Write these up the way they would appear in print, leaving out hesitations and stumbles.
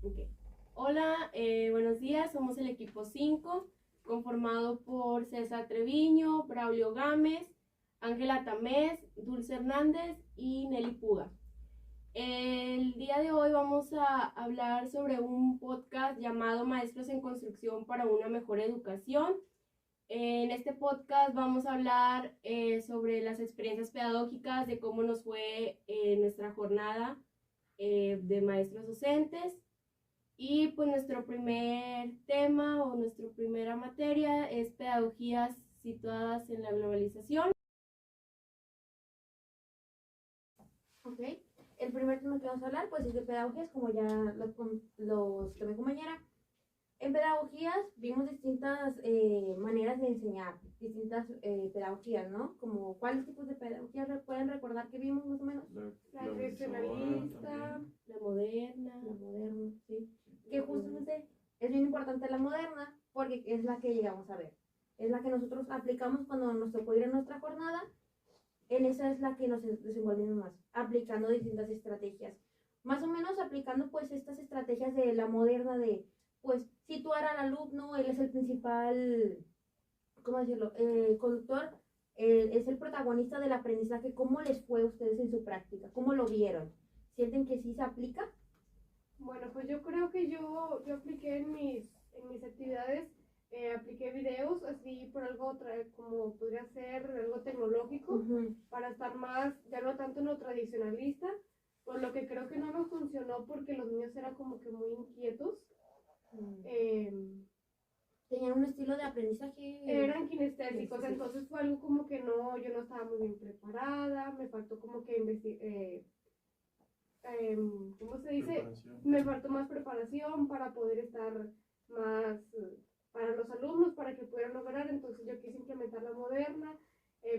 Okay. Hola, buenos días. Somos el equipo 5, conformado por César Treviño, Braulio Gámez, Ángela Tamés, Dulce Hernández y Nelly Puga. El día de hoy vamos a hablar sobre un podcast llamado Maestros en Construcción para una Mejor Educación. En este podcast vamos a hablar sobre las experiencias pedagógicas, de cómo nos fue nuestra jornada de maestros docentes. Y pues nuestro primer tema o nuestra primera materia es pedagogías situadas en la globalización. Ok, el primer tema que vamos a hablar pues es de pedagogías, como ya los que me compañera. En pedagogías vimos distintas maneras de enseñar, distintas pedagogías, ¿no? Como cuáles tipos de pedagogías pueden recordar que vimos más o menos. La tradicionalista, la moderna, sí. Que justamente es bien importante la moderna porque es la que llegamos a ver. Es la que nosotros aplicamos cuando nos tocó ir a nuestra jornada. En esa es la que nos desenvolvemos más, aplicando distintas estrategias. Más o menos aplicando pues estas estrategias de la moderna de pues situar al alumno, él es el principal, ¿cómo decirlo? Conductor, es el protagonista del aprendizaje. ¿Cómo les fue a ustedes en su práctica? ¿Cómo lo vieron? ¿Sienten que sí se aplica? Bueno, pues yo creo que yo apliqué en mis actividades, apliqué videos así por algo como podría ser algo tecnológico, para estar más, ya no tanto en lo tradicionalista, por lo que creo que no me funcionó porque los niños eran como que muy inquietos. Tenían un estilo de aprendizaje. Eran kinestésicos, entonces fue algo como que no, yo no estaba muy bien preparada, me faltó como que ¿cómo se dice? Me faltó más preparación para poder estar más para los alumnos, para que pudieran lograr. Entonces yo quise implementar la moderna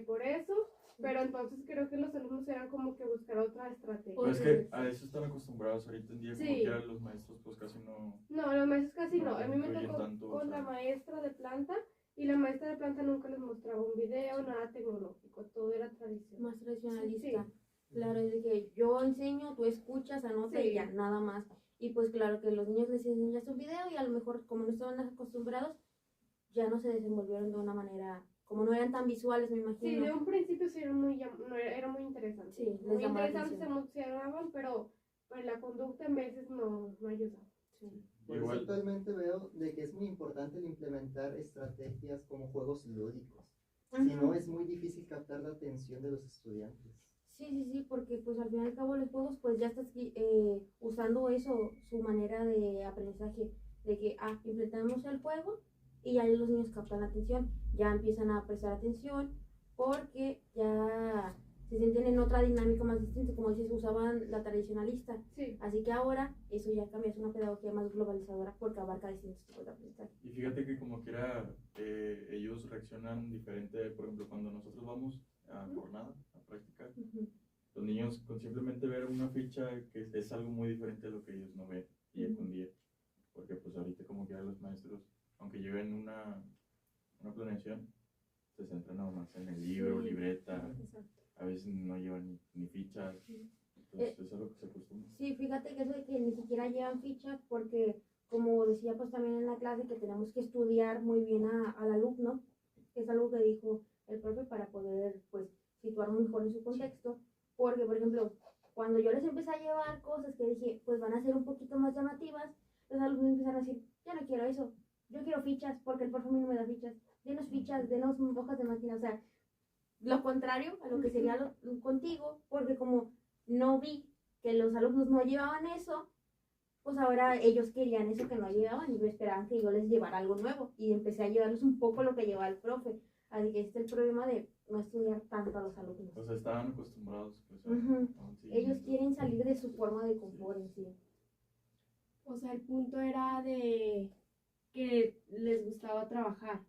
por eso, pero entonces creo que los alumnos eran como que buscar otra estrategia. Pues es que a eso están acostumbrados ahorita en día, como que eran los maestros, pues casi no. No, los maestros casi no. A mí me tocó tanto, con la maestra de planta, y la maestra de planta nunca les mostraba un video, nada tecnológico, todo era tradicional. Más tradicionalista. Claro, es de que yo enseño, tú escuchas, anota y ya, nada más. Y pues claro que los niños les enseñas un video y a lo mejor como no estaban acostumbrados, ya no se desenvolvieron de una manera, como no eran tan visuales, me imagino. Sí, de un principio sí era muy interesante. Sí, muy interesante, se emocionaban, pero pues la conducta en veces no ayudaba. Sí. Por eso actualmente veo de que es muy importante el implementar estrategias como juegos lúdicos. Si no, es muy difícil captar la atención de los estudiantes. Sí, porque pues al fin y al cabo los juegos pues ya estás usando eso, su manera de aprendizaje, de que implementamos el juego y ya los niños captan la atención, ya empiezan a prestar atención porque ya se sienten en otra dinámica más distinta, como dices, usaban la tradicionalista. Sí. Así que ahora eso ya cambia, es una pedagogía más globalizadora porque abarca distintos tipos de aprendizaje. Y fíjate que como quiera ellos reaccionan diferente, por ejemplo, cuando nosotros vamos a jornada, a practicar, los niños con simplemente ver una ficha que es algo muy diferente a lo que ellos no ven día con día, porque pues ahorita como quiera los maestros, aunque lleven una planeación, se centran nada más en el libro, libreta. Exacto. A veces no llevan ni fichas, entonces es algo que se acostumbra. Sí, fíjate que eso de que ni siquiera llevan fichas porque, como decía pues también en la clase, que tenemos que estudiar muy bien al alumno, que es algo que dijo el profe para poder pues situarnos mejor en su contexto, porque por ejemplo, cuando yo les empecé a llevar cosas que dije pues van a ser un poquito más llamativas, los alumnos empezaron a decir, ya no quiero eso, yo quiero fichas, porque el profe a mí no me da fichas, denos fichas, denos hojas de máquina, o sea, lo contrario a lo que sería contigo, porque como no vi que los alumnos no llevaban eso, pues ahora ellos querían eso que no llevaban y esperaban que yo les llevara algo nuevo, y empecé a llevarles un poco lo que llevaba el profe. Así que este es el problema de no estudiar tanto a los alumnos. O sea, estaban acostumbrados pues, ellos quieren salir de su forma de confort en sí. O sea, el punto era de que les gustaba trabajar,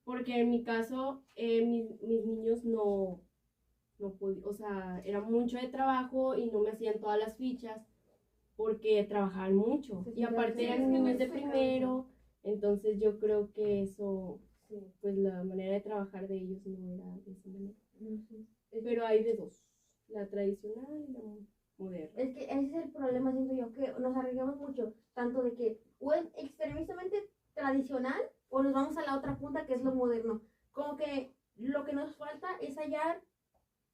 porque en mi caso mis niños no podían, o sea, era mucho de trabajo y no me hacían todas las fichas porque trabajaban mucho, y aparte eran niños de primero, entonces yo creo que eso, pues la manera de trabajar de ellos no era de esa manera. Pero hay de dos, la tradicional y la moderna. Es que ese es el problema, siento yo, que nos arriesgamos mucho. tanto de que o es extremadamente tradicional o nos vamos a la otra punta que es lo moderno. Como que lo que nos falta es hallar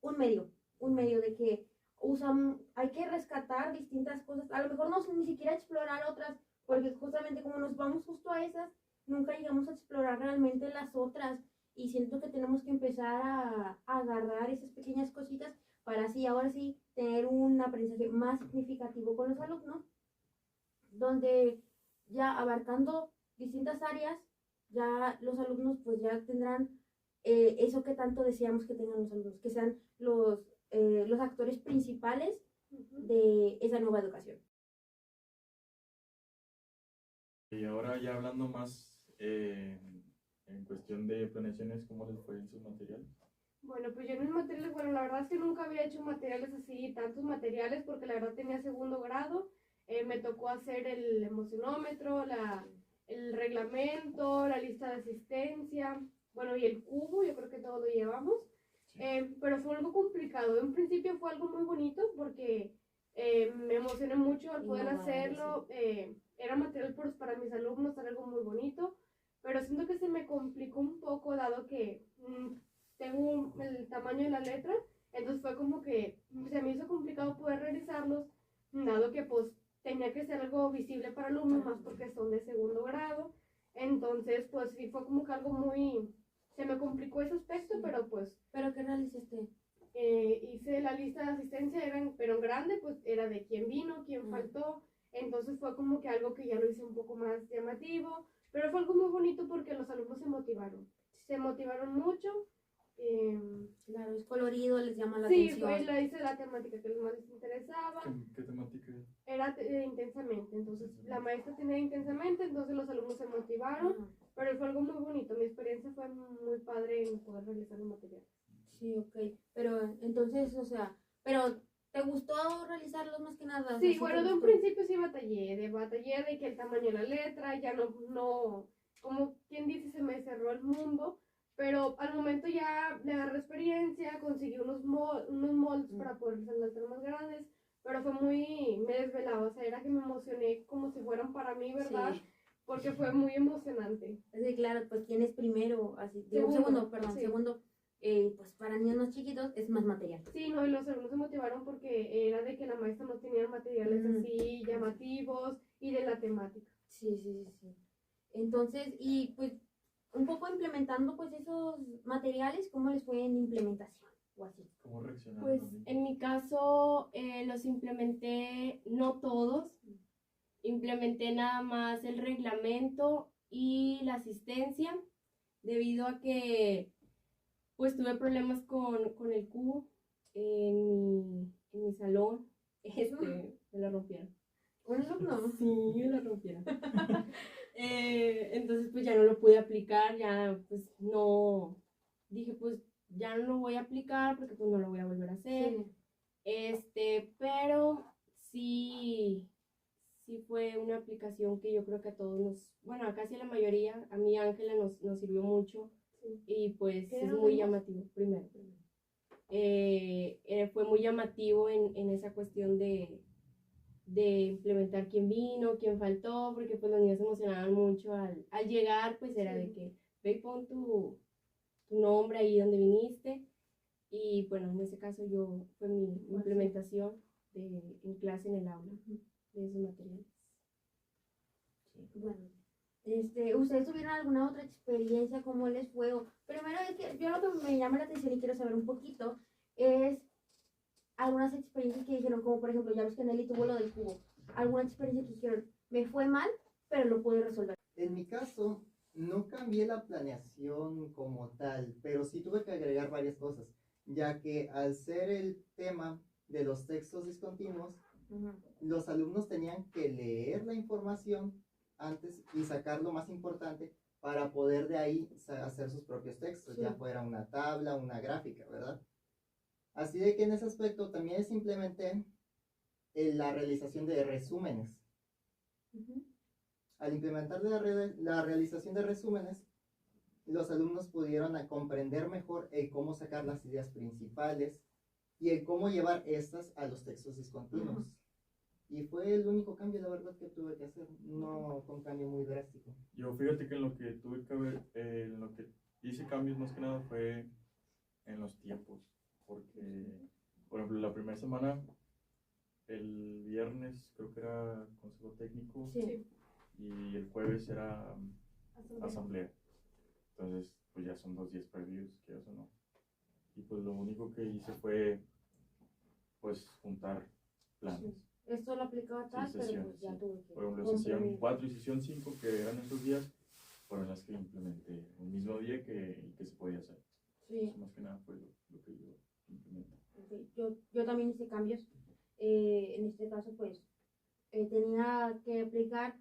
un medio de que hay que rescatar distintas cosas, a lo mejor no ni siquiera explorar otras, porque justamente como nos vamos justo a esas, nunca llegamos a explorar realmente las otras, y siento que tenemos que empezar a agarrar esas pequeñas cositas para así, ahora sí, tener un aprendizaje más significativo con los alumnos, donde ya abarcando distintas áreas, ya los alumnos pues ya tendrán eso que tanto deseamos que tengan los alumnos, que sean los actores principales de esa nueva educación. Y ahora ya hablando más en cuestión de planeaciones, ¿cómo les fue en sus materiales? Bueno, pues yo en mis materiales, bueno, la verdad es que nunca había hecho materiales así, tantos materiales, porque la verdad tenía segundo grado. Me tocó hacer el emocionómetro, el reglamento, la lista de asistencia, bueno, y el cubo, yo creo que todo lo llevamos. Pero fue algo complicado. En principio fue algo muy bonito porque me emocioné mucho al poder hacerlo. Era material para mis alumnos, era algo muy bonito, pero siento que se me complicó un poco dado que tengo el tamaño de la letra, entonces fue como que se me hizo complicado poder realizarlos, dado que pues tenía que ser algo visible para alumnos, más porque son de segundo grado. Entonces pues sí fue como que algo muy, se me complicó ese aspecto, pero pues. ¿Pero qué realizaste? Hice la lista de asistencia, pero en grande, pues era de quién vino, quién faltó. Entonces fue como que algo que ya lo hice un poco más llamativo, pero fue algo muy bonito porque los alumnos se motivaron mucho. Claro, es colorido, les llama la Sí, atención. pues la hice la temática que más les interesaba. ¿Qué temática? Era intensamente, entonces la maestra tenía intensamente, entonces los alumnos se motivaron, pero fue algo muy bonito. Mi experiencia fue muy padre en poder realizar el material. Sí, ok, pero entonces, o sea, pero ¿te gustó realizarlos más que nada? O Sí, sea, bueno, te de un gustó. principio sí batallé de que el tamaño de la letra, ya no, como quien dice, se me cerró el mundo, pero al momento ya le agarré experiencia, conseguí unos moldes para poder hacer las letras más grandes, pero me desvelaba, o sea, era que me emocioné como si fueran para mí, ¿verdad? Sí. Porque fue muy emocionante. Sí, claro, pues quién es primero, así, Sí. segundo, pues para niños más chiquitos es más material. Sí, no, y los alumnos se motivaron porque era de que la maestra no tenía materiales así llamativos y de la temática. Sí. Entonces, y pues un poco implementando pues esos materiales, ¿cómo les fue en implementación? O así. ¿Cómo reaccionaron? Pues en mi caso los implementé, no todos, implementé nada más el reglamento y la asistencia, debido a que pues tuve problemas con el cubo en mi salón, me lo rompieron. ¿Un alumno? Sí, me lo rompieron. Entonces pues ya no lo pude aplicar, ya pues no, dije pues ya no lo voy a aplicar porque pues no lo voy a volver a hacer. Pero sí fue una aplicación que yo creo que a todos bueno, a casi la mayoría, a mí Ángela nos sirvió mucho. Y pues es muy llamativo, primero. Fue muy llamativo en esa cuestión de implementar quién vino, quién faltó, porque pues los niños se emocionaban mucho al llegar, pues era de que ve y pon tu nombre ahí donde viniste. Y bueno, en ese caso fue mi implementación en clase, en el aula, de esos materiales. Bueno. ¿Ustedes tuvieron alguna otra experiencia? ¿Cómo les fue? Primero es que yo lo que me llama la atención y quiero saber un poquito es algunas experiencias que dijeron, como por ejemplo, ya ves que Nelly tuvo lo del cubo. ¿Alguna experiencia que dijeron, me fue mal, pero lo pude resolver? En mi caso, no cambié la planeación como tal, pero sí tuve que agregar varias cosas, ya que al ser el tema de los textos discontinuos, los alumnos tenían que leer la información antes y sacar lo más importante para poder de ahí hacer sus propios textos, ya fuera una tabla, una gráfica, ¿verdad? Así de que en ese aspecto también implementé la realización de resúmenes. Al implementar la realización de resúmenes, los alumnos pudieron comprender mejor el cómo sacar las ideas principales y el cómo llevar estas a los textos discontinuos. Y fue el único cambio, la verdad, que tuve que hacer, no fue un cambio muy drástico. Yo fíjate que en lo que tuve que ver, en lo que hice cambios más que nada fue en los tiempos, porque, por ejemplo, la primera semana, el viernes creo que era consejo técnico Sí. y el jueves era Asamblea. asamblea. Entonces, pues ya son 2 días perdidos, que eso no. Y pues lo único que hice fue, pues, juntar planes. Esto lo aplicaba tal, pero sesión, pues ya sí. tuve que Por ejemplo, sesión comprimir. 4 y sesión 5, que eran esos días, fueron las que implementé el mismo día que se podía hacer. Sí. Eso más que nada fue lo que yo implementé. Ok, yo también hice cambios. En este caso, pues, tenía que aplicar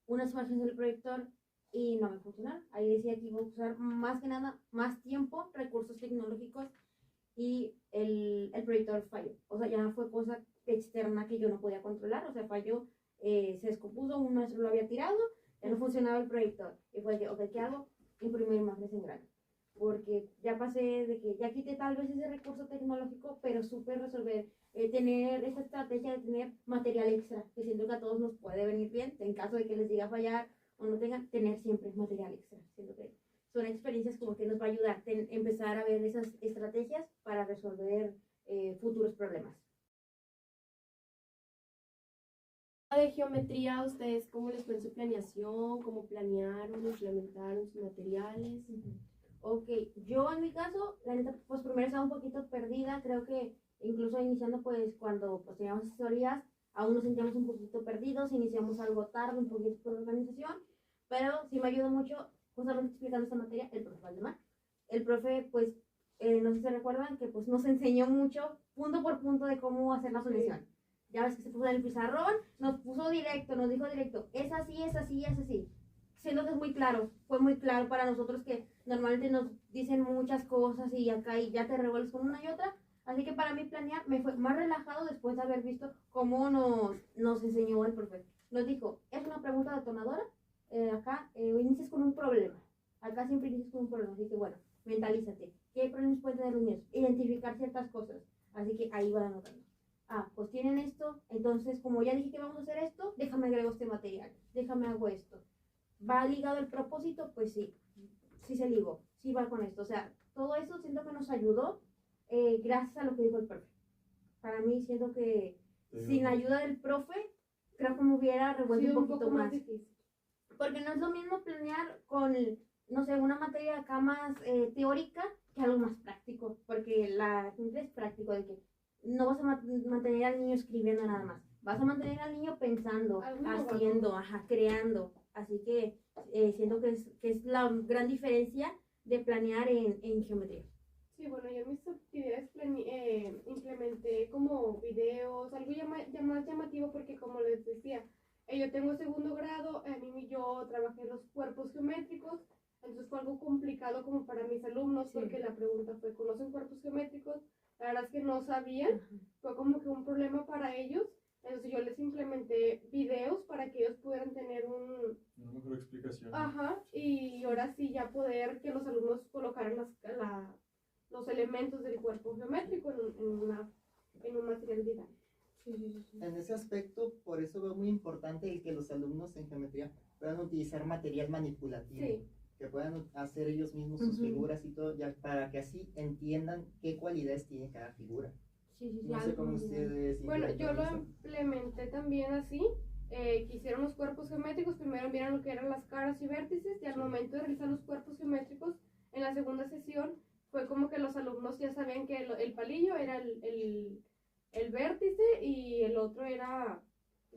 unas imágenes del proyector y no me funcionaron. Ahí decía que iba a usar más que nada más tiempo, recursos tecnológicos y el proyector falló. O sea, ya fue cosa externa que yo no podía controlar. O sea, falló, se descompuso, un maestro lo había tirado, ya no funcionaba el proyector. Y fue que, ok, ¿qué hago? Imprimir imágenes en grande. Porque ya pasé de que ya quité tal vez ese recurso tecnológico, pero supe resolver, tener esa estrategia de tener material extra, que siento que a todos nos puede venir bien, en caso de que les llegue a fallar o no tengan, tener siempre material extra. Siento que son experiencias como que nos va a ayudar a empezar a ver esas estrategias para resolver futuros problemas. De geometría, ¿ustedes cómo les fue en su planeación? ¿Cómo planearon, implementaron sus materiales? Ok, yo en mi caso, la neta, pues primero estaba un poquito perdida, creo que incluso iniciando pues cuando pues teníamos asesorías, aún nos sentíamos un poquito perdidos, iniciamos algo tarde, un poquito por organización, pero sí me ayudó mucho justamente explicando esta materia el profe Valdemar. El profe pues, no sé si se recuerdan, que pues nos enseñó mucho, punto por punto, de cómo hacer la solución. Ya ves que se puso en el pizarrón, nos puso directo, nos dijo directo, es así, es así, es así. Siendo que es muy claro, fue muy claro para nosotros que normalmente nos dicen muchas cosas y acá y ya te revuelves con una y otra. Así que para mí planear me fue más relajado después de haber visto cómo nos enseñó el profe. Nos dijo, es una pregunta detonadora, acá inicias con un problema. Acá siempre inicias con un problema, así que bueno, mentalízate. ¿Qué problemas pueden tener los niños? Identificar ciertas cosas. Así que ahí van anotando. Ah, pues tienen esto, entonces como ya dije que vamos a hacer esto, déjame agrego este material, déjame hago esto. ¿Va ligado el propósito? Pues sí, sí se ligó, sí va con esto. O sea, todo eso siento que nos ayudó gracias a lo que dijo el profe. Para mí siento que sin ayuda del profe, creo que me hubiera revuelto un poquito más. Difícil. Porque no es lo mismo planear con, no sé, una materia acá más teórica que algo más práctico. Porque la gente es práctico, de que no vas a mantener al niño escribiendo nada más. Vas a mantener al niño pensando, haciendo, creando. Así que siento que es la gran diferencia de planear en geometría. Sí, bueno, yo en mis actividades implementé como videos, algo más llamativo porque como les decía, yo tengo segundo grado, yo trabajé los cuerpos geométricos, entonces fue algo complicado como para mis alumnos porque la pregunta fue, ¿conocen cuerpos geométricos? La verdad es que no sabían, fue como que un problema para ellos. Entonces yo les implementé videos para que ellos pudieran tener una mejor explicación. Ajá, y ahora sí ya poder que los alumnos colocaran los elementos del cuerpo geométrico en un material didáctico. En ese aspecto, por eso veo muy importante el que los alumnos en geometría puedan utilizar material manipulativo. Sí. Que puedan hacer ellos mismos sus figuras y todo, ya para que así entiendan qué cualidades tiene cada figura. No sé cómo ustedes... Bueno, yo lo implementé también así, que hicieron los cuerpos geométricos, primero vieron lo que eran las caras y vértices, y al momento de realizar los cuerpos geométricos, en la segunda sesión, fue como que los alumnos ya sabían que el palillo era el vértice y el otro era...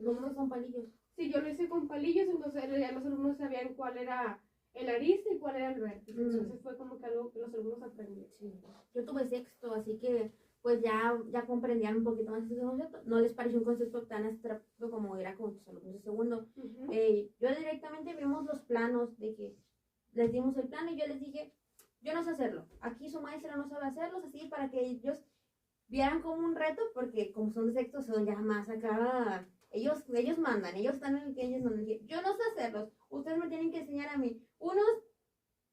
¿Cómo con palillos? Sí, yo lo hice con palillos, entonces ya los alumnos sabían cuál era el arista y cuál era el vértice, entonces fue como que algo que los alumnos aprendieron. Sí. Yo tuve sexto, así que pues ya comprendían un poquito más ese concepto. No les pareció un concepto tan abstracto como era con tus alumnos de segundo. Yo directamente vimos los planos, de que les dimos el plano y yo les dije, yo no sé hacerlo. Aquí su maestra no sabe hacerlos, así para que ellos vieran como un reto, porque como son de sexto, son ya más acá. Ellos mandan, ellos están en el que ellos mandan. Yo no sé hacerlos, ustedes me tienen que enseñar a mí. Unos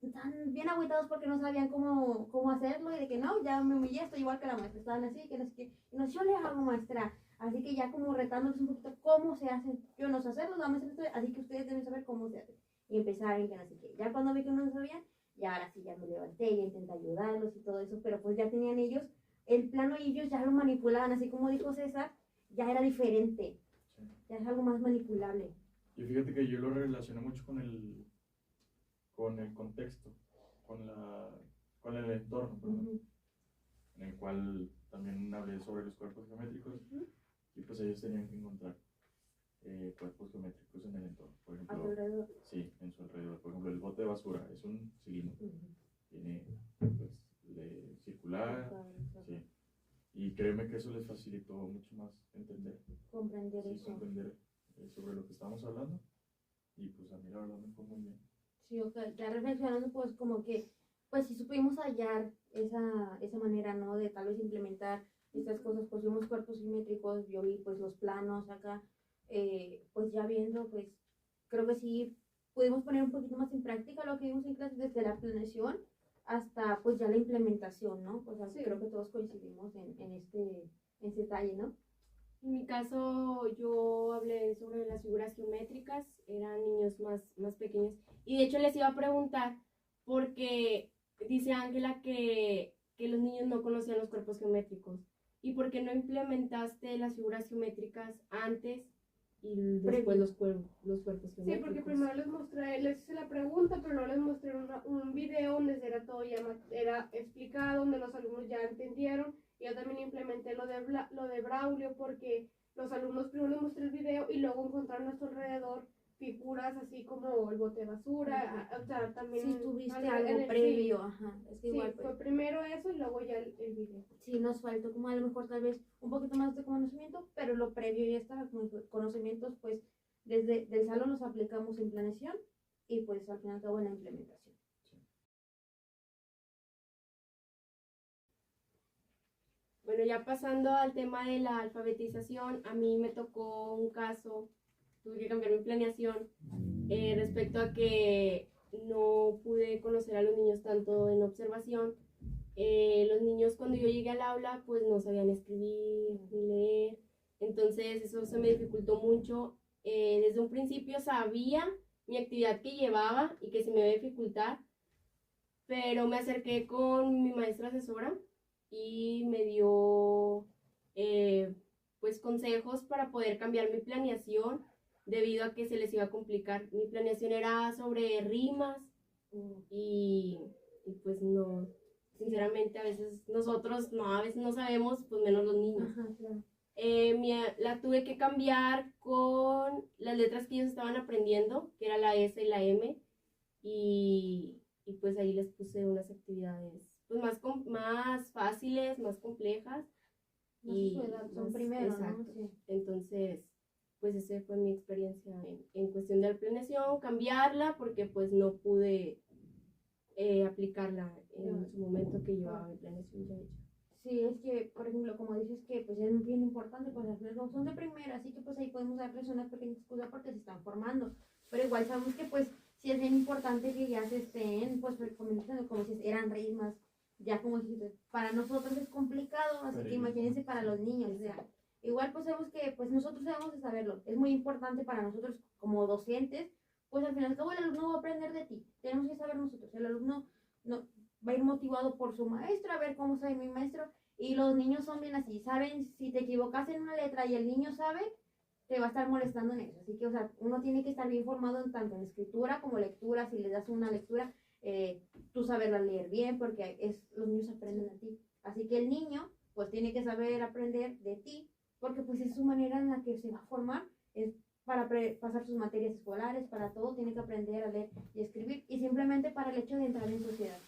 están bien agüitados porque no sabían cómo hacerlo y de que no, ya me humillé, estoy igual que la maestra, estaban así, que no sé qué. Y no, yo le hago, maestra, Así que ya como retándoles un poquito cómo se hacen. Yo no sé hacerlo, vamos a hacer esto, así que ustedes deben saber cómo se hace. Y empezar en que no sé qué. Ya cuando vi que no sabían, ya ahora sí ya me levanté, ya intenté ayudarlos y todo eso, pero pues ya tenían ellos el plano y ellos ya lo manipulaban, así como dijo César, ya era diferente, Sí. ya es algo más manipulable. Y fíjate que yo lo relacioné mucho con el contexto, con el entorno, perdón, Ujú. en el cual también hablé sobre los cuerpos geométricos y pues ellos tenían que encontrar cuerpos geométricos en el entorno. Por A tu ejemplo, alrededor. sí, en su alrededor. Por ejemplo, el bote de basura es un cilindro, Ujú. tiene pues, circular, sí. Y créeme que eso les facilitó mucho más entender, Comprender sí, eso. comprender sobre lo que estábamos hablando. Y pues a mí la verdad me fue muy bien. Sí, ok, ya reflexionando, pues como que, pues si supimos hallar esa manera, ¿no? De tal vez implementar estas cosas, pues vimos cuerpos simétricos, yo vi pues los planos acá, pues ya viendo, pues creo que sí pudimos poner un poquito más en práctica lo que vimos en clase desde la planeación hasta pues ya la implementación, ¿no? Pues Sí. creo que todos coincidimos en este detalle, ¿no? En mi caso, yo hablé sobre las figuras geométricas, eran niños más pequeños. Y de hecho les iba a preguntar, porque dice Ángela que los niños no conocían los cuerpos geométricos. ¿Y por qué no implementaste las figuras geométricas antes y después los cuerpos Sí, geométricos? porque primero les hice la pregunta, pero no les mostré un video donde era todo ya era explicado, donde los alumnos ya entendieron. Y yo también implementé lo de Braulio porque los alumnos primero les mostré el video y luego encontraron a su alrededor figuras así como el bote de basura, o sea, también... Si tuviste en algo el- previo, sí, ajá, es que sí, igual pues, fue primero eso y luego ya el video. sí nos faltó como a lo mejor tal vez un poquito más de conocimiento, pero lo previo ya estaba como conocimientos, pues desde el salón los aplicamos en planeación y pues al final acabó en la implementación. Bueno, ya pasando al tema de la alfabetización, a mí me tocó un caso, tuve que cambiar mi planeación respecto a que no pude conocer a los niños tanto en observación. Los niños cuando yo llegué al aula pues no sabían escribir ni leer, entonces eso se me dificultó mucho. Desde un principio sabía mi actividad que llevaba y que se me iba a dificultar, pero me acerqué con mi maestra asesora y me dio pues consejos para poder cambiar mi planeación debido a que se les iba a complicar. Mi planeación era sobre rimas y pues no, sinceramente a veces nosotros no, a veces no sabemos, pues menos los niños. Ajá, claro. La tuve que cambiar con las letras que ellos estaban aprendiendo, que era la S y la M, y pues ahí les puse unas actividades pues más fáciles, más complejas. No sé su edad, son primero, exacto. ¿no? Sí. Entonces, pues esa fue mi experiencia en cuestión de la planeación, cambiarla porque pues no pude aplicarla en su momento que llevaba mi planeación ya hecha. Sí, es que, por ejemplo, como dices que pues es bien importante, pues las no son de primera, así que pues ahí podemos darles una pequeña excusa porque se están formando, pero igual sabemos que pues sí es bien importante que ya se estén, pues como si eran rimas, ya como dijiste, para nosotros es complicado, así que imagínense para los niños, o sea, igual pues sabemos que pues nosotros debemos de saberlo, es muy importante para nosotros como docentes, pues al final todo el alumno va a aprender de ti, tenemos que saber nosotros, el alumno no, va a ir motivado por su maestro, a ver cómo sabe mi maestro, y los niños son bien así, saben, si te equivocas en una letra y el niño sabe, te va a estar molestando en eso, así que, o sea, uno tiene que estar bien formado en tanto en escritura como lectura, si le das una lectura, tú saberla leer bien, porque los niños aprenden a ti, así que el niño, pues tiene que saber aprender de ti, porque pues es su manera en la que se va a formar, es para pasar sus materias escolares, para todo, tiene que aprender a leer y escribir, y simplemente para el hecho de entrar en sociedad.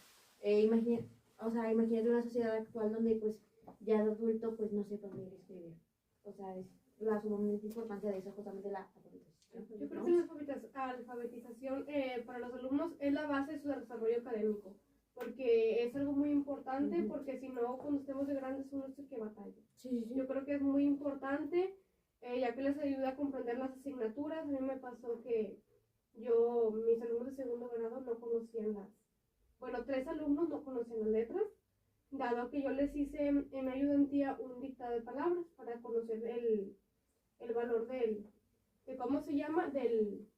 Imagínate una sociedad actual donde pues ya de adulto pues no sepa leer y escribir. O sea, es la sumamente importancia de eso, justamente la alfabetización. Yo creo que la alfabetización para los alumnos es la base de su desarrollo académico, porque es algo muy importante, porque si no, cuando estemos de grandes uno es el que batalla. Sí. Yo creo que es muy importante, ya que les ayuda a comprender las asignaturas. A mí me pasó que mis alumnos de segundo grado no conocían bueno, 3 alumnos no conocían las letras, dado que yo les hice en ayudantía un dictado de palabras para conocer el valor de cómo se llama,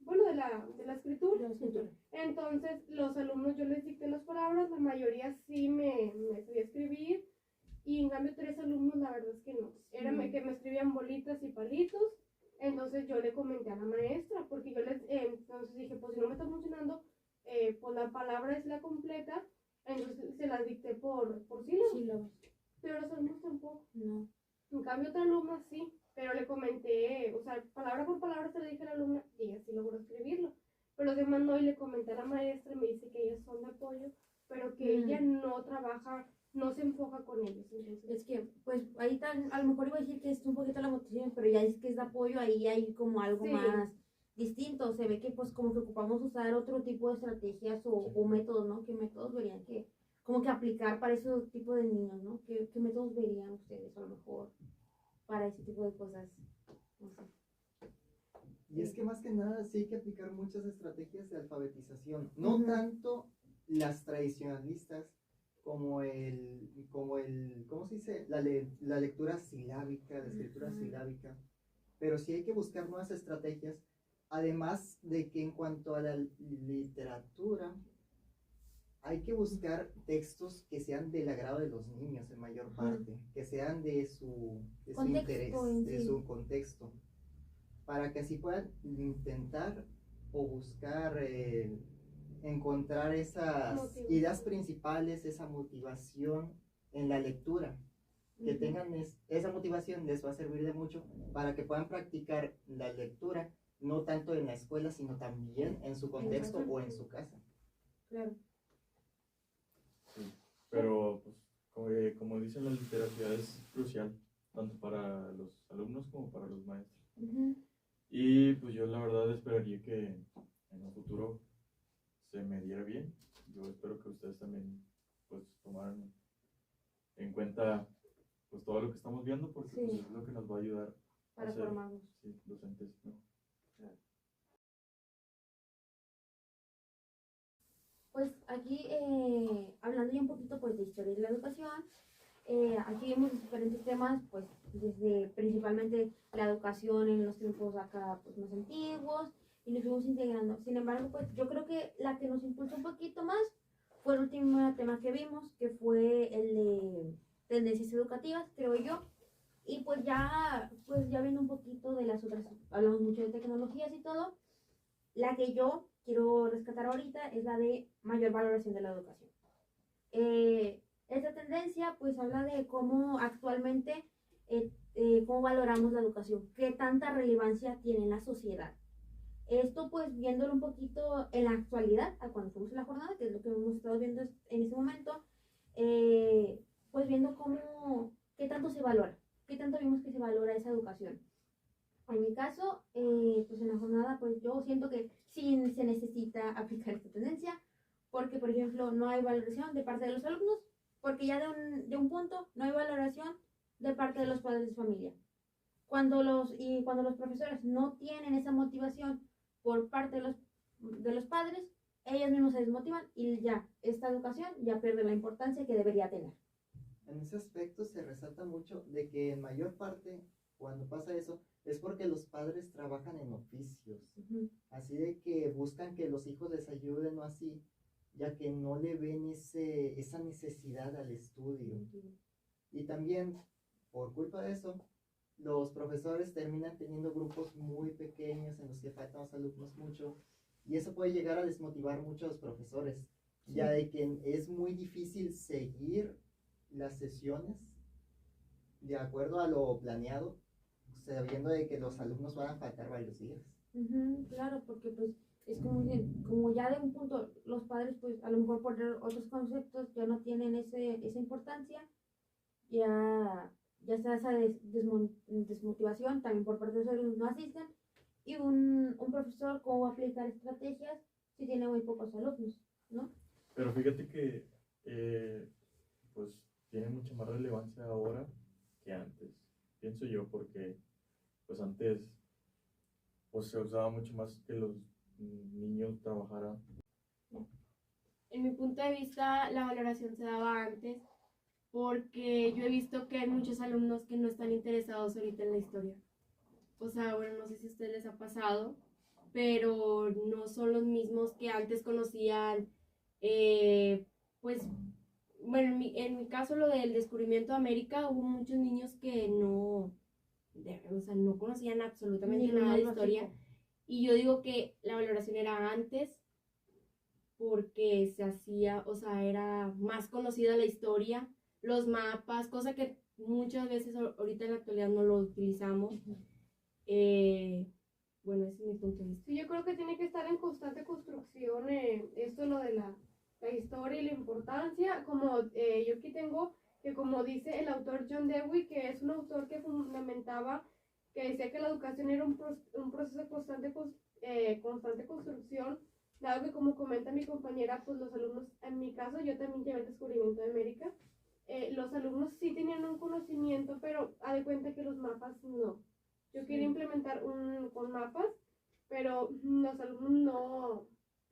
bueno, de la escritura. Entonces, los alumnos yo les dicté las palabras, la mayoría sí me sabía escribir, y en cambio 3 alumnos la verdad es que no. Era que me escribían bolitas y palitos. Entonces yo le comenté a la maestra, porque yo entonces dije, pues si no me está funcionando, pues la palabra es la completa, entonces se las dicté por sílabas. Pero los alumnos tampoco. No. En cambio otra alumna sí, pero le comenté, o sea, palabra por palabra se le dije a la alumna y ella sí logró escribirlo. Pero los demás no, y le comenté a la maestra y me dice que ellas son de apoyo, pero que ella no trabaja, no se enfoca con ellos. Entonces, Es que, pues, ahí a lo mejor iba a decir que es un poquito la motivación, pero ya es que es de apoyo, ahí hay como algo más distinto. Se ve que, pues, como que ocupamos usar otro tipo de estrategias o métodos, ¿no? ¿Qué métodos verían que, como que aplicar para ese tipo de niños, ¿no? ¿Qué métodos verían ustedes, a lo mejor, para ese tipo de cosas? No sé. Y es que más que nada sí hay que aplicar muchas estrategias de alfabetización, no tanto las tradicionalistas como ¿cómo se dice? La lectura silábica, la escritura silábica, pero sí hay que buscar nuevas estrategias, además de que en cuanto a la literatura, hay que buscar textos que sean del agrado de los niños en mayor parte, que sean de su interés, de su contexto, para que así puedan intentar o buscar encontrar esas ideas principales, esa motivación en la lectura. Que tengan esa motivación les va a servir de mucho para que puedan practicar la lectura, no tanto en la escuela, sino también en su contexto o en su casa. Claro. Sí, pero pues, como dicen, la literatura es crucial, tanto para los alumnos como para los maestros. Y pues yo la verdad esperaría que en un futuro se me diera bien. Yo espero que ustedes también pues tomaran en cuenta pues todo lo que estamos viendo, porque pues, es lo que nos va a ayudar para a ser formarnos. Docentes, ¿no? Claro. Pues aquí, hablando ya un poquito pues de historia de la educación, aquí vemos diferentes temas, pues desde principalmente la educación en los tiempos acá pues más antiguos, y nos fuimos integrando. Sin embargo, pues yo creo que la que nos impulsó un poquito más fue el último tema que vimos, que fue el de tendencias educativas, creo yo. Y pues ya viendo un poquito de las otras, hablamos mucho de tecnologías y todo, la que yo quiero rescatar ahorita es la de mayor valoración de la educación. Esta tendencia pues habla de cómo actualmente, cómo valoramos la educación, qué tanta relevancia tiene en la sociedad. Esto pues viéndolo un poquito en la actualidad, a cuando fuimos en la jornada, que es lo que hemos estado viendo en este momento, pues viendo qué tanto se valora, qué tanto vimos que se valora esa educación. En mi caso, pues en la jornada, pues yo siento que sí se necesita aplicar esta tendencia, porque por ejemplo no hay valoración de parte de los alumnos, porque ya de un punto no hay valoración de parte de los padres de familia. Cuando los profesores no tienen esa motivación por parte de los padres, ellos mismos se desmotivan y ya, esta educación ya pierde la importancia que debería tener. En ese aspecto se resalta mucho de que en mayor parte, cuando pasa eso, es porque los padres trabajan en oficios. Así de que buscan que los hijos les ayuden o así, ya que no le ven esa necesidad al estudio. Y también, por culpa de eso, los profesores terminan teniendo grupos muy pequeños en los que faltan los alumnos mucho, y eso puede llegar a desmotivar mucho a los profesores, ya de que es muy difícil seguir las sesiones de acuerdo a lo planeado, sabiendo de que los alumnos van a faltar varios días. Claro, porque pues es como ya de un punto los padres pues a lo mejor por otros conceptos ya no tienen esa importancia, ya está esa desmotivación también por parte de los alumnos, no asisten, y un profesor cómo va a aplicar estrategias si tiene muy pocos alumnos, ¿no? Pero fíjate que pues tiene mucha más relevancia ahora que antes, pienso yo, porque pues antes pues se usaba mucho más que los niños trabajaran. En mi punto de vista, la valoración se daba antes porque yo he visto que hay muchos alumnos que no están interesados ahorita en la historia. O sea, bueno, no sé si a ustedes les ha pasado, pero no son los mismos que antes conocían, pues, bueno, en mi caso lo del descubrimiento de América, hubo muchos niños que o sea, no conocían absolutamente nada de historia. Y yo digo que la valoración era antes, porque se hacía, o sea, era más conocida la historia, los mapas, cosa que muchas veces ahorita en la actualidad no lo utilizamos. Bueno, ese es mi punto de vista. Sí, yo creo que tiene que estar en constante construcción esto, lo de la historia y la importancia. Como yo aquí tengo, que como dice el autor John Dewey, que es un autor que fundamentaba, que decía que la educación era un proceso de constante construcción, dado que como comenta mi compañera, pues los alumnos, en mi caso yo también llevé el descubrimiento de América, los alumnos sí tenían un conocimiento, pero a de cuenta que los mapas no. Yo quería implementar con mapas, pero los alumnos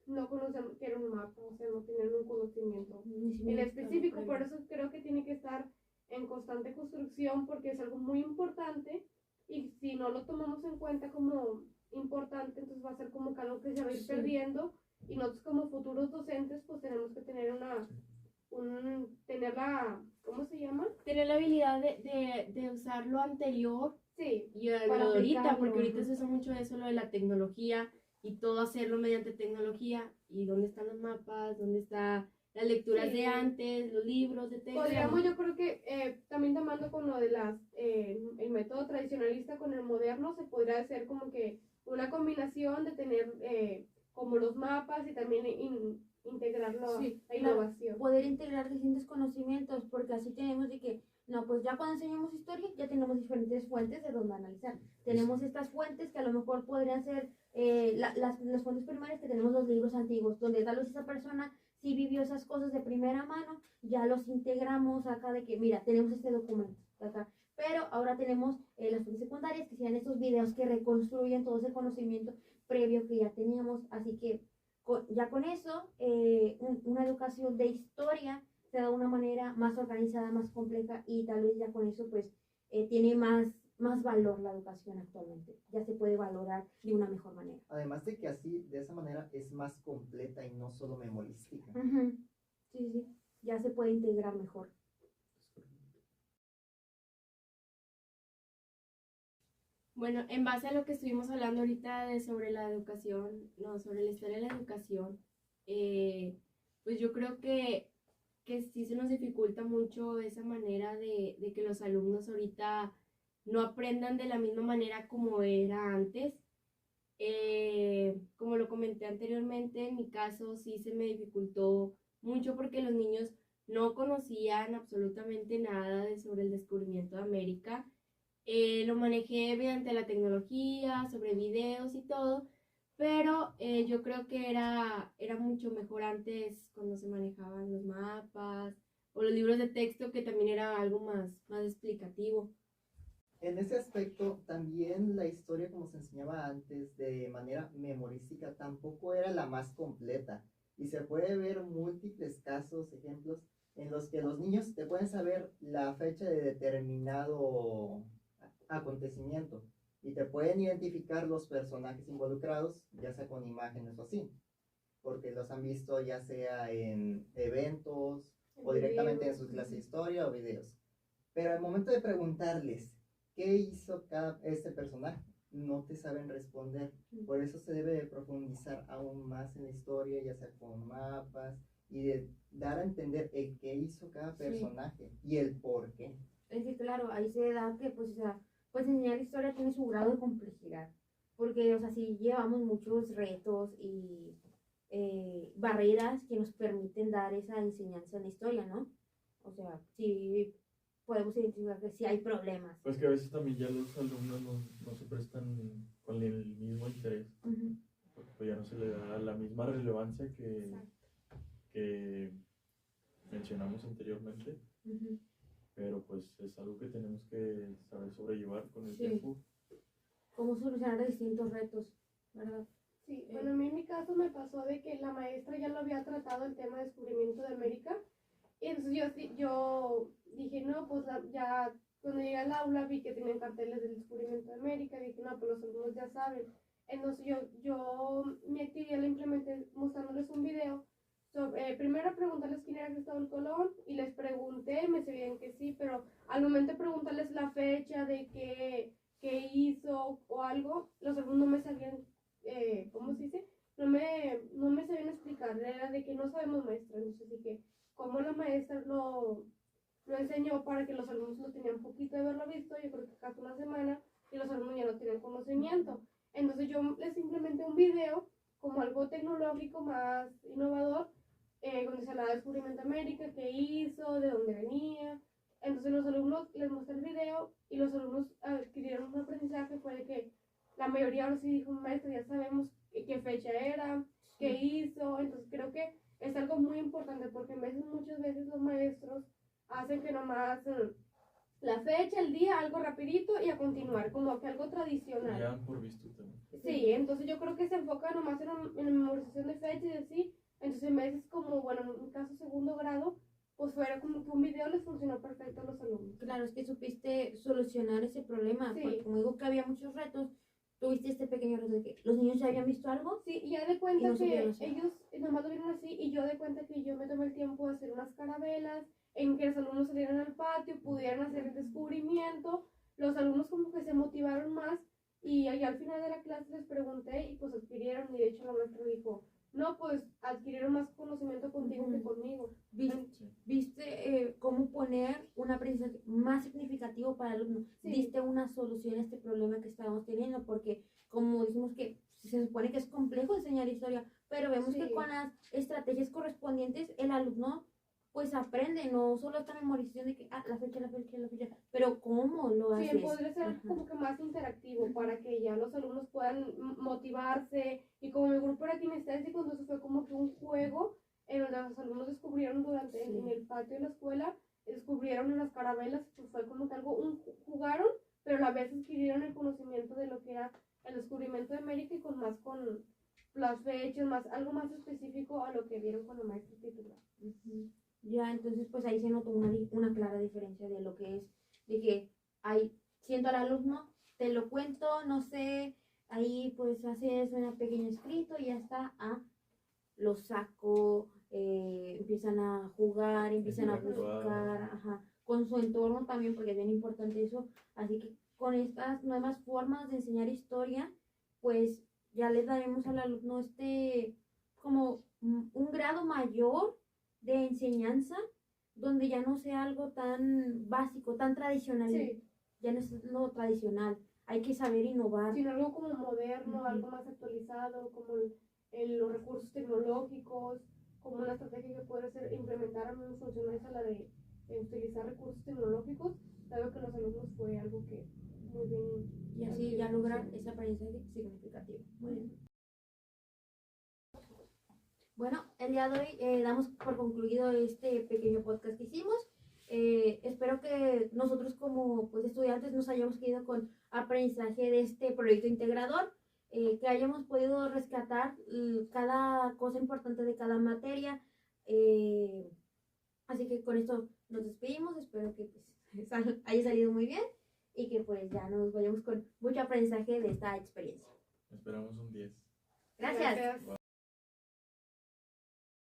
no conocían que era un mapa, o sea, no tenían un conocimiento en específico. Por eso creo que tiene que estar en constante construcción, porque es algo muy importante, y si no lo tomamos en cuenta como importante, entonces va a ser como que algo que se va a ir perdiendo, y nosotros como futuros docentes pues tenemos que tener tener la, ¿cómo se llama? Tener la habilidad de usar lo anterior. Sí, Y lo de ahorita, porque ahorita se usa mucho eso, lo de la tecnología, y todo hacerlo mediante tecnología. ¿Y dónde están los mapas? ¿Dónde están las lecturas de antes, los libros de texto? Podríamos, yo creo que también tomando con lo de el método tradicionalista con el moderno, se podría hacer como que una combinación de tener como los mapas y también integrar la innovación. Poder integrar distintos conocimientos, porque así tenemos de que, no, pues ya cuando enseñamos historia ya tenemos diferentes fuentes de donde analizar. Tenemos estas fuentes que a lo mejor podrían ser las fuentes primarias, que tenemos los libros antiguos, donde tal vez esa persona sí vivió esas cosas de primera mano, ya los integramos acá de que, mira, tenemos este documento acá. Pero ahora tenemos las fuentes secundarias, que sean estos videos que reconstruyen todo ese conocimiento previo que ya teníamos. Así que ya con eso, una educación de historia se da de una manera más organizada, más compleja, y tal vez ya con eso pues tiene más valor la educación actualmente. Ya se puede valorar de una mejor manera. Además de que así, de esa manera, es más completa y no solo memorística. Sí, ya se puede integrar mejor. Bueno, en base a lo que estuvimos hablando ahorita sobre la educación, sobre la historia de la educación, pues yo creo que sí se nos dificulta mucho esa manera de que los alumnos ahorita no aprendan de la misma manera como era antes. Como lo comenté anteriormente, en mi caso sí se me dificultó mucho porque los niños no conocían absolutamente nada sobre el descubrimiento de América. Lo manejé mediante la tecnología, sobre videos y todo, pero yo creo que era mucho mejor antes cuando se manejaban los mapas o los libros de texto, que también era algo más explicativo. En ese aspecto, también la historia, como se enseñaba antes, de manera memorística, tampoco era la más completa. Y se puede ver múltiples casos, ejemplos, en los que los niños te pueden saber la fecha de determinado acontecimiento y te pueden identificar los personajes involucrados, ya sea con imágenes o así, porque los han visto ya sea en eventos o directamente en sus clases de historia o videos. Pero al momento de preguntarles qué hizo este personaje, no te saben responder. Por eso se debe de profundizar aún más en la historia, ya sea con mapas, y de dar a entender el qué hizo cada personaje y el por qué. Es que claro, ahí se da que pues enseñar historia tiene su grado de complejidad, porque, o sea, sí llevamos muchos retos y barreras que nos permiten dar esa enseñanza en la historia, ¿no? O sea, sí podemos identificar que sí hay problemas. Pues que a veces también ya los alumnos no se prestan con el mismo interés, porque pues ya no se le da la misma relevancia que mencionamos anteriormente. Pero pues es algo que tenemos que saber sobrellevar con el tiempo. Cómo solucionar distintos retos, ¿verdad? Sí, bueno, a mí en mi caso me pasó de que la maestra ya lo había tratado el tema de descubrimiento de América, Y entonces yo dije, no, pues ya cuando llegué al aula vi que tenían carteles del descubrimiento de América, dije, no, pues los alumnos ya saben. Entonces yo mi actividad la implementé mostrándoles un video. Primero preguntarles quién era Cristóbal Colón y les pregunté, me sabían que sí, pero al momento de preguntarles la fecha de qué hizo o algo, los alumnos no me sabían, ¿cómo se dice? No me sabían explicar, era de que no sabemos maestra, entonces así que como la maestra lo enseñó para que los alumnos lo tenían un poquito de haberlo visto, yo creo que casi una semana, y los alumnos ya no tenían conocimiento. Entonces yo les implementé un video como algo tecnológico más innovador, donde se hablaba del descubrimiento de América, qué hizo, de dónde venía. Entonces los alumnos les mostré el video y los alumnos adquirieron un aprendizaje, fue de que la mayoría ahora sí dijo, maestro, ya sabemos qué fecha era, qué hizo. Entonces creo que es algo muy importante porque muchas veces los maestros hacen que nomás la fecha, el día, algo rapidito y a continuar, como que algo tradicional. Ya por visto también. Sí, entonces yo creo que se enfoca nomás en la memorización de fechas y así. Entonces en veces como, bueno, en mi caso segundo grado, pues fuera como que un video les funcionó perfecto a los alumnos. Claro, es que supiste solucionar ese problema, Sí. porque como digo que había muchos retos, tuviste este pequeño reto de que los niños ya habían visto algo. Sí, y ya de cuenta Y no que supieron hacer. ellos nomás lo vieron así y yo de cuenta que yo me tomé el tiempo de hacer unas carabelas, en que los alumnos salieran al patio, pudieran hacer el descubrimiento, los alumnos como que se motivaron más y ahí al final de la clase les pregunté y pues adquirieron y de hecho la maestra dijo, no, pues adquirieron más conocimiento contigo que conmigo. Viste cómo poner un aprendizaje más significativo para el alumno. Sí. Diste una solución a este problema que estábamos teniendo, porque como dijimos que se supone que es complejo enseñar historia, pero vemos Sí. que con las estrategias correspondientes el alumno pues aprende, no solo esta memorización de que la fecha, pero cómo lo Sí, haces. podría ser Ajá. como que más interactivo para que ya los alumnos puedan motivarse. Y como mi grupo era kinestésico, entonces fue como que un juego en donde los alumnos descubrieron durante en el patio de la escuela, descubrieron en las carabelas, pues fue como que algo, jugaron, pero a la vez adquirieron el conocimiento de lo que era el descubrimiento de América y con las fechas, algo más específico a lo que vieron con la maestra titular. Ya, entonces pues ahí se notó una clara diferencia de lo que es, de que siento al alumno, te lo cuento, no sé, ahí pues haces un pequeño escrito y ya está, lo saco, empiezan a jugar, empiezan a buscar, con su entorno también, porque es bien importante eso, así que con estas nuevas formas de enseñar historia, pues ya le daremos al alumno como un grado mayor de enseñanza, donde ya no sea algo tan básico, tan tradicional, Sí. ya no es lo tradicional, hay que saber innovar. Sino algo como moderno, algo más actualizado, como los recursos tecnológicos, como una estrategia que puede ser implementar a menos funciones a la de utilizar recursos tecnológicos. Sabes que los alumnos fue algo que muy bien. Y así ya lograr ese aprendizaje significativo. Muy bien. Bueno, el día de hoy damos por concluido este pequeño podcast que hicimos. Espero que nosotros como pues, estudiantes nos hayamos quedado con aprendizaje de este proyecto integrador, que hayamos podido rescatar cada cosa importante de cada materia. Así que con esto nos despedimos. Espero que pues, haya salido muy bien y que pues ya nos vayamos con mucho aprendizaje de esta experiencia. Esperamos un 10. Gracias.